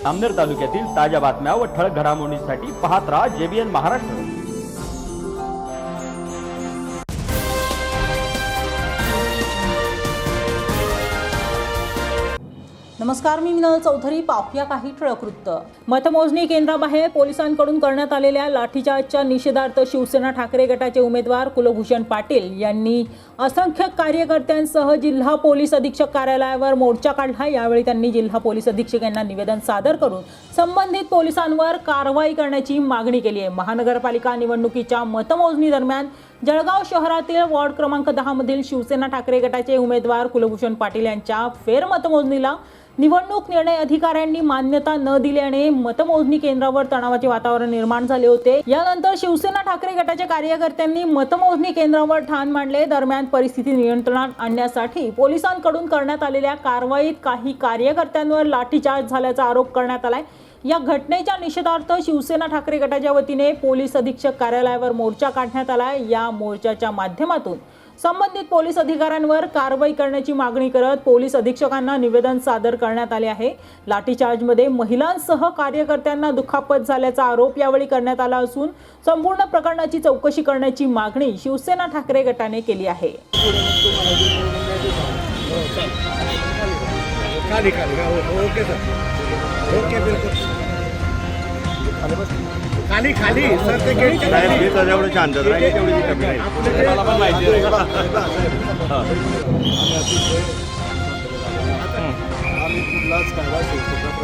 आमनेर तालुक्यातील ताज्या बातम्या व ठळक घडामोडींसाठी पाहत राहा JBN महाराष्ट्र। नमस्कार, मी मिनल चौधरी। पाहूया काही ठळक वृत्त। मतमोजणी केंद्राबाहेर पोलिसांकडून करण्यात आलेल्या लाठीचार्जच्या निषेधार्थ शिवसेना ठाकरे गटाचे उमेदवार कुलभूषण पाटील यांनी असंख्य कार्यकर्त्यांसह जिल्हा पोलीस अधीक्षक कार्यालयावर मोर्चा काढला। यावेळी त्यांनी जिल्हा पोलीस अधीक्षक यांना निवेदन सादर करून संबंधित पोलिसांवर कारवाई करण्याची मागणी केली आहे। महानगरपालिका निवडणुकीच्या मतमोजणी दरम्यान जळगाव शहरातील वॉर्ड क्रमांक 10 मधील शिवसेना ठाकरे गटाचे उमेदवार कुलभूषण पाटील यांच्या फेरमतमोजणीला निवडणूक निर्णय अधिकाऱ्यांनी मान्यता न दिल्याने मतमोजणी केंद्रावर तणावाचे वातावरण निर्माण झाले होते। यानंतर शिवसेना ठाकरे गटाच्या कार्यकर्त्यांनी मतमोजणी केंद्रावर ठाण मांडले। दरम्यान परिस्थिती नियंत्रणात आणण्यासाठी पोलिसांकडून करण्यात आलेल्या कारवाईत काही कार्यकर्त्यांवर लाठीचार्ज झाल्याचा आरोप करण्यात आलाय। या घटनेच्या निषेधार्थ शिवसेना ठाकरे गटाच्या वतीने पोलीस अधीक्षक कार्यालयावर मोर्चा काढण्यात आलाय। या मोर्चाच्या माध्यमातून संबंधित पोलीस अधिकाऱ्यांवर कारवाई करण्याची मागणी करत पोलीस अधीक्षकांना निवेदन सादर करण्यात आले आहे। लाठीचार्जमध्ये महिलांसह कार्यकर्त्यांना दुखापत झाल्याचा आरोप यावेळी करण्यात आला असून संपूर्ण प्रकरणाची चौकशी करण्याची मागणी शिवसेना ठाकरे गटाने केली आहे। खाली खाली सर ते गेट जेवढं शांत राहील तेवढी मला पण माहिती आहे। आम्ही कुठलाच कायदा शिवसेना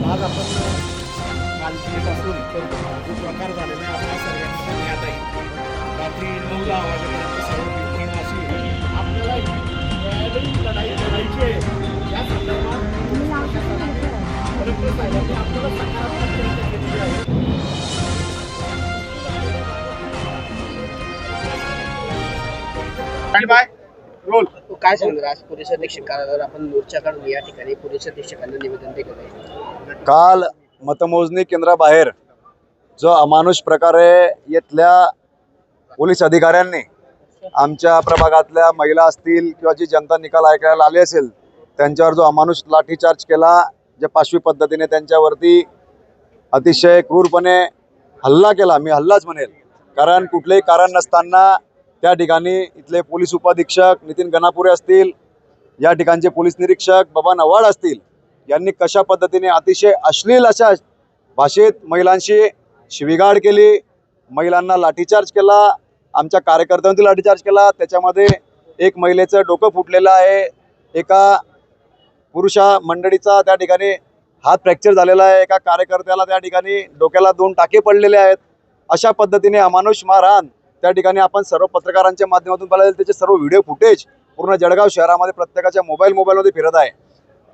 आज आपण कालपासून जो प्रकार झालेला आहे आपल्या सर्वांना ज्ञात आहे। रात्री 9 वाजेपर्यंत सर्व वितरण अशी आपल्याला लढाई लढायची आहे। या संदर्भात कलेक्टर साहेबांनी आपल्याला सकारात्मक चर्चा केलेली आहे। काय सांगणार आज पोलीस अधीक्षक कार्यालयावर आपण मोर्चा काढून या ठिकाणी पोलीस अधीक्षकांना निवेदन दिलं आहे। काल मतमोजणी केंद्राबाहेर जो अमानुष प्रकारे येथल्या पोलीस अधिकाऱ्यांनी आमच्या प्रभागातल्या महिला असतील किंवा जी जनता निकाल ऐकायला आली असेल त्यांच्यावर जो अमानुष लाठीचार्ज केला, जे पाशवी पद्धतीने त्यांच्यावरती अतिशय क्रूरपणे हल्ला केला, मी हल्लाच म्हणेल, कारण कुठलेही कारण नसताना त्या ठिकाणी इथले पोलीस उपाधीक्षक नितीन गणापुरे असतील, या ठिकाणचे पोलीस निरीक्षक बबन आव्हाड असतील, यांनी कशा पद्धतीने अतिशय अश्लील अशा भाषेत महिलांशी शिवीगाळ केली, महिलांना लाठीचार्ज केला, आमच्या कार्यकर्त्यांवरती लाठीचार्ज केला। त्याच्यामध्ये एक महिलेचं डोकं फुटलेलं आहे, एका पुरुषा मंडळीचा त्या ठिकाणी हात फ्रॅक्चर झालेला आहे, एका कार्यकर्त्याला त्या ठिकाणी डोक्याला 2 टाके पडलेले आहेत। अशा पद्धतीने अमानुष मारहाण त्या ठिकाणी आपण सर्व पत्रकारांच्या माध्यमातून पाहिलं, त्याचे सर्व व्हिडिओ फुटेज पूर्ण जळगाव शहरामध्ये प्रत्येकाच्या मोबाईलमध्ये फिरत आहे।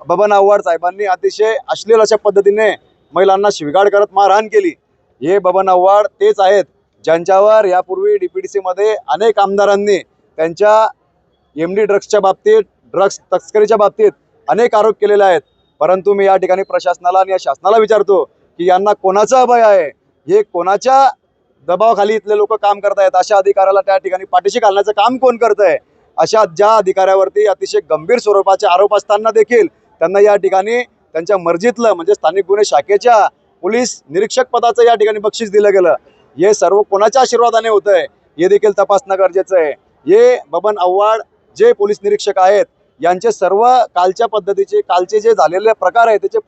बबन आव्हाड साहेबांनी अतिशय अश्लील अशा पद्धतीने महिलांना शिवीगाळ करत मारहाण केली। हे बबन आव्हाड तेच आहेत ज्यांच्यावर यापूर्वी DPDC मध्ये अनेक आमदारांनी त्यांच्या MD ड्रग्सच्या बाबतीत, ड्रग्स तस्करीच्या बाबतीत अनेक आरोप केलेले आहेत। परंतु मी या ठिकाणी प्रशासनाला आणि या शासनाला विचारतो की यांना कोणाचा अभय आहे, हे कोणाच्या दबावाखाली इथले लोक काम करत आहेत, अशा अधिकाऱ्याला त्या ठिकाणी पाठीशी घालण्याचं काम कोण करत आहे? अशा ज्या अधिकाऱ्यावरती अतिशय गंभीर स्वरूपाचे आरोप असताना देखील त्यांना या ठिकाणी त्यांच्या मर्जीतलं म्हणजे स्थानिक गुन्हे शाखेच्या पोलीस निरीक्षक पदाचं या ठिकाणी बक्षीस दिलं गेलं। हे सर्व कोणाच्या आशीर्वादाने होतंय हे देखील तपासणं गरजेचं आहे। हे बबन आव्हाड जे पोलीस निरीक्षक आहेत यांचे सर्व कालच्या पद्धतीचे कालचे जे झालेले प्रकार आहे त्याचे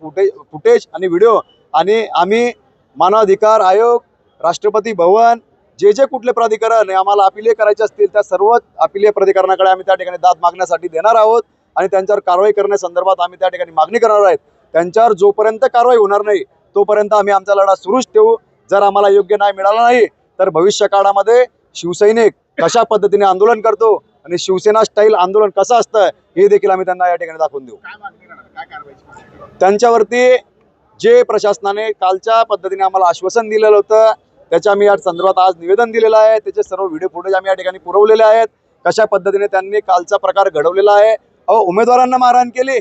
फुटेज आणि व्हिडिओ आणि आम्ही मानवाधिकार आयोग, राष्ट्रपती भवन, जे कुठले प्राधिकरण आम्हाला अपिले करायचे असतील त्या सर्व अपिलीय प्राधिकरणाकडे आम्ही त्या ठिकाणी दाद मागण्यासाठी देणार आहोत आणि त्यांच्यावर कारवाई करण्यासंदर्भात आम्ही त्या ठिकाणी मागणी करणार आहेत. त्यांच्यावर जोपर्यंत कारवाई होणार नाही तोपर्यंत आम्ही आमचा लढा सुरूच ठेवू. जर आम्हाला योग्य न्याय मिळाला नाही तर भविष्य काळामध्ये शिवसैनिक कशा पद्धतीने आंदोलन करतो आणि शिवसेना स्टाईल आंदोलन कसं असतं हे देखील आम्ही त्यांना या ठिकाणी दाखवून देऊ. काय मागणी करणार, काय कारवाईची मागणी करणार? त्यांच्यावरती जे प्रशासनाने कालच्या पद्धतीने आम्हाला आश्वासन दिलेलं होतं त्याच्या आम्ही या संदर्भात आज निवेदन दिलेलं आहे. त्याचे सर्व व्हिडिओ फुटेज आम्ही या ठिकाणी पुरवलेले आहेत. कशा पद्धतीने त्यांनी कालचा प्रकार घडवलेला आहे. उमेदवारांना मारहाण केली,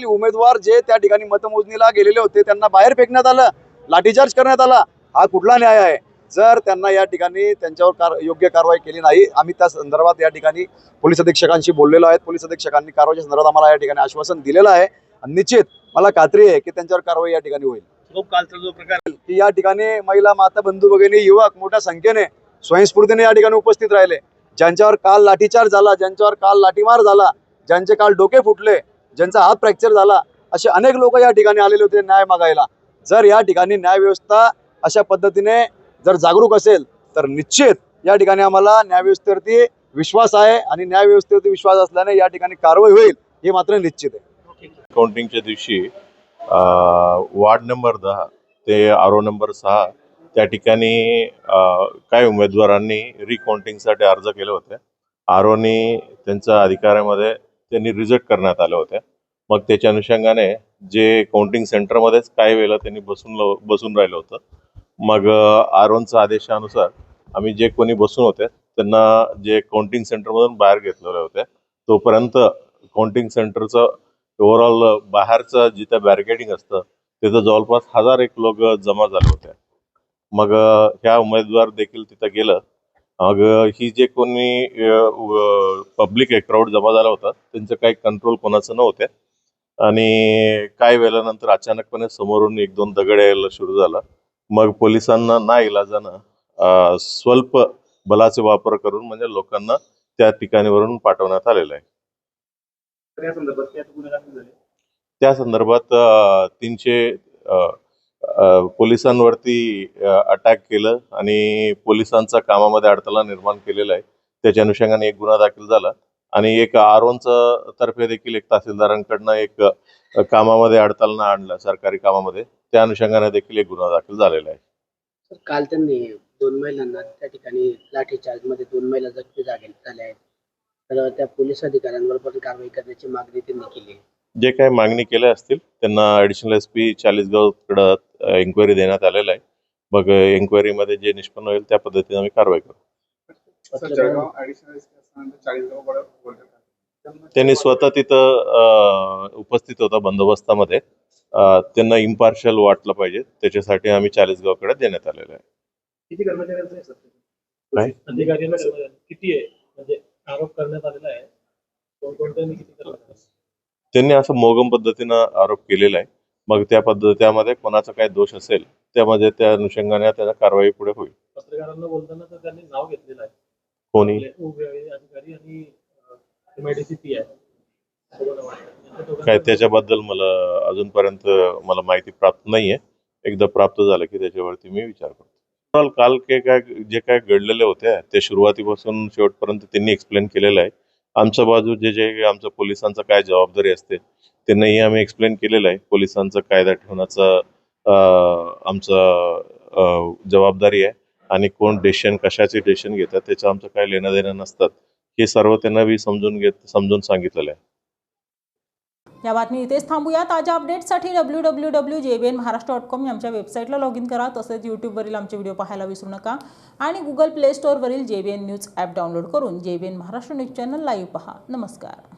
उमेदवार जे त्या ठिकाणी मतमोजणीला गेलेले होते त्यांना बाहेर फेकण्यात आलं, लाठीचार्ज करण्यात आला. हा कुठला न्याय आहे? जर त्यांना या ठिकाणी त्यांच्यावर योग्य कारवाई केली नाही, आम्ही त्या संदर्भात या ठिकाणी पोलीस अधीक्षकांशी बोललेलो आहे. पोलीस अधीक्षकांनी कारवाईच्या संदर्भात आम्हाला या ठिकाणी आश्वासन दिलेलं आहे आणि निश्चित मला खात्री आहे की त्यांच्यावर कारवाई या ठिकाणी होईल. कालचा जो प्रकार की या ठिकाणी महिला, माता, बंधू भगिनी, युवक मोठ्या संख्येने स्वयंस्फूर्तीने या ठिकाणी उपस्थित राहिले. ज्यांच्यावर काल लाठीचार्ज झाला, ज्यांच्यावर काल लाठीमार झाला, ज्यांचे काल डोके फुटले, ज्यांचा हात फ्रॅक्चर झाला, असे अनेक लोक या ठिकाणी आलेले होते न्याय मागायला. जर या ठिकाणी न्याय व्यवस्था अशा पद्धतीने जर जागरूक असेल तर निश्चित या ठिकाणी आम्हाला न्यायव्यवस्थेवरती विश्वास आहे आणि न्यायव्यवस्थेवरती विश्वास असल्याने या ठिकाणी कारवाई होईल हे मात्र निश्चित आहे. काउंटिंगच्या दिवशी वार्ड नंबर 10 ते आरो नंबर 6 त्या ठिकाणी काही उमेदवारांनी रिकाउंटिंगसाठी अर्ज केले होते. आरोनी त्यांच्या अधिकारामध्ये त्यांनी रिजेक्ट करण्यात आले होते. मग त्याच्या अनुषंगाने जे काउंटिंग सेंटरमध्येच काही वेळेला त्यांनी बसून राहिलं होतं. मग आरोनच्या आदेशानुसार आम्ही जे कोणी बसून होते त्यांना जे काउंटिंग सेंटरमधून बाहेर घेतलेले होते. तोपर्यंत काउंटिंग सेंटरचं ओव्हरऑल बाहेरचं जिथं बॅरिकेडिंग असतं तिथं जवळपास 1001 लोक जमा झाले होते. मग ह्या उमेदवार देखील तिथं गेलं. मग ही जे कोणी पब्लिक क्राऊड जमा झाला होता त्यांचं काही कंट्रोल कोणाचं नव्हते आणि काही वेळानंतर अचानकपणे समोरून 1-2 दगड यायला सुरू झाला. मग पोलिसांना नाईलाजानं स्वल्प बलाचा वापर करून म्हणजे लोकांना त्या ठिकाणीवरून पाठवण्यात आलेलं आहे. त्या संदर्भात 300 पोलिसांवरती अटॅक केलं आणि पोलिसांचा कामामध्ये अडथळा निर्माण केलेला आहे. त्याच्या अनुषंगाने एक गुन्हा दाखल झाला आणि एक आरोनचं तर्फे देखील एक तहसीलदारांकडनं एक कामामध्ये अडथळा आणला सरकारी कामामध्ये. त्या अनुषंगाने देखील एक गुन्हा दाखल झालेला आहे. काल त्यांनी 2 महिलांना त्या ठिकाणी लाठीचार्ज मध्ये 2 महिला जखमी झाल्या आहेत. तर त्या पोलीस अधिकाऱ्यांवर पण कारवाई करण्याची मागणी त्यांनी केली. जे काही मागणी केल्या असतील त्यांना ॲडिशनल SP चाळीसगावकडं एन्क्वायरी देण्यात आलेला आहे. मग एन्क्वायरीमध्ये जे निष्पन्न होईल त्या पद्धतीने आम्ही कारवाई करू. त्यांनी स्वतः तिथं उपस्थित होता बंदोबस्तामध्ये. त्यांना इम्पार्शियल वाटलं पाहिजे त्याच्यासाठी आम्ही चाळीसगावकडे देण्यात आलेलं आहे. किती कर्मचाऱ्यांचं आहे सध्या? काय अधिकाऱ्यांना किती आहे म्हणजे आरोप करण्यात आलेला आहे? कोणत्या किती कर्मचारी? त्यांनी असं मोगम पद्धतीनं आरोप केलेला आहे. मग त्यामध्ये कोणाचा काही दोष असेल त्यामध्ये त्या अनुषंगाने त्याला कारवाई पुढे होईल. पत्रकारांना बोलताना तर त्यांनी नाव घेतलेलं आहे कोणी अधिकारी आणि MIDC PI. काय त्याच्याबद्दल मला अजूनपर्यंत माहिती प्राप्त नाहीये. एकदा प्राप्त झालं की त्याच्यावरती मी विचार करतो. काल जे काय घडलेले होते ते सुरुवातीपासून शेवटपर्यंत त्यांनी एक्सप्लेन केलेलं आहे. आमच्या बाजू जे आमच्या पोलिसांचं काय जबाबदारी असते त्यांनाही आम्ही एक्सप्लेन केलेलं आहे. पोलिसांचं कायदा ठेवण्याचं आमचं जबाबदारी आहे आणि कोण कशाचे डिसिशन घेतात त्याचं आमचं काय लेणं देणं नसतात हे सर्व त्यांना मी समजून सांगितलेलं आहे. या बातमी इथेच थांबूया. ताज्या अपडेट्ससाठी www.jbnmaharashtra.com आमच्या वेबसाईटला लॉग इन करा. तसेच यूट्यूबवरील आमचे व्हिडिओ पाहायला विसरू नका आणि गुगल प्ले स्टोअरवरील JBN न्यूज ॲप डाउनलोड करून JBN Maharashtra news channel live पहा. नमस्कार.